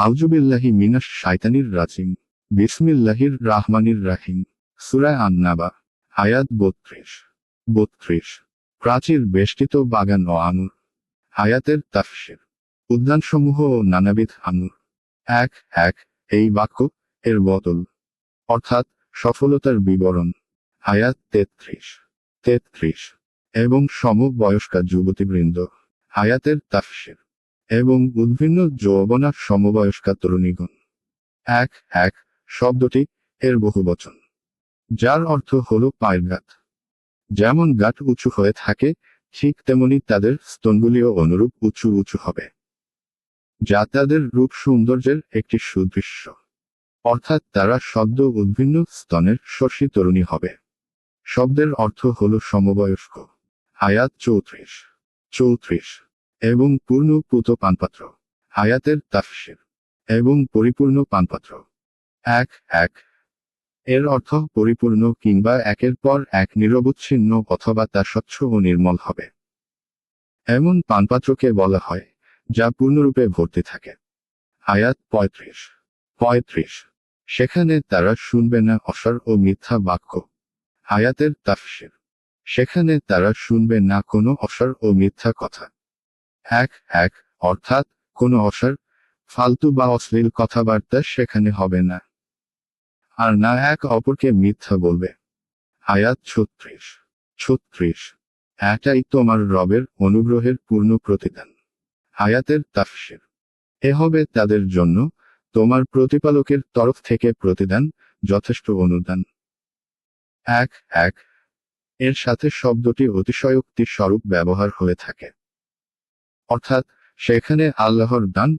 আউযুবিল্লাহি মিনাশ শাইতানির রাজিম। বিসমিল্লাহির রাহমানির রাহিম। সূরা আন-নাবা, আয়াত 32। প্রাচীর বেষ্টিত বাগান ও আঙুর। আয়াতের তাফসীর। উদ্যানসমূহ ও নানাবিধ আঙুর। এক এই বাক্য এর বদল, অর্থাৎ সফলতার বিবরণ। আয়াত 33 এবং সমবয়স্কা যুবতীবৃন্দ। আয়াতের তাফসীর। এবং উদ্ভিন্ন যৌবনা সমবয়স্কা তরুণীগণ। এক শব্দটি এর বহুবচন, যার অর্থ হল পায়ের গাঁট। যেমন গাঁট উঁচু হয়ে থাকে, ঠিক তেমনি তাদের স্তনগুলিও অনুরূপ উঁচু উঁচু হবে, যা তাদের রূপ সৌন্দর্যের একটি সুদৃশ্য। অর্থাৎ তারা সদ্য উদ্ভিন্ন স্তনের শশী তরুণী হবে। শব্দের অর্থ হল সমবয়স্ক। আয়াত 34 এবং পূর্ণ পুত পানপাত্র। আয়াতের তাফসীর। এবং পরিপূর্ণ পানপাত্র। এক এর অর্থ পরিপূর্ণ কিংবা একের পর এক নিরবচ্ছিন্ন, অথবা তা স্বচ্ছ ও নির্মল হবে। এমন পানপাত্রকে বলা হয় যা পূর্ণরূপে ভর্তি থাকে। আয়াত 35 সেখানে তারা শুনবে না অসার ও মিথ্যা বাক্য। আয়াতের তাফসীর। সেখানে তারা শুনবে না কোনো অসার ও মিথ্যা কথা। এক অর্থাৎ কোনো অসার, ফালতু বা অশ্লীল কথাবার্তা সেখানে হবে না, আর না এক অপরকে মিথ্যা বলবে। আয়াত 36 এটাই তোমার রবের অনুগ্রহের পূর্ণ প্রতিদান। আয়াতের তাফসীর। এ হবে তাদের জন্য তোমার প্রতিপালকের তরফ থেকে প্রতিদান, যথেষ্ট অনুদান। এক এর সাথে শব্দটি অতিশয়োক্তি স্বরূপ ব্যবহার হয়ে থাকে, অর্থাৎ সেখানে আল্লাহর দান,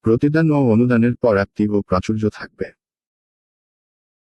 প্রতিদান ও অনুদানের পরাপ্তি ও প্রাচুর্য থাকবে।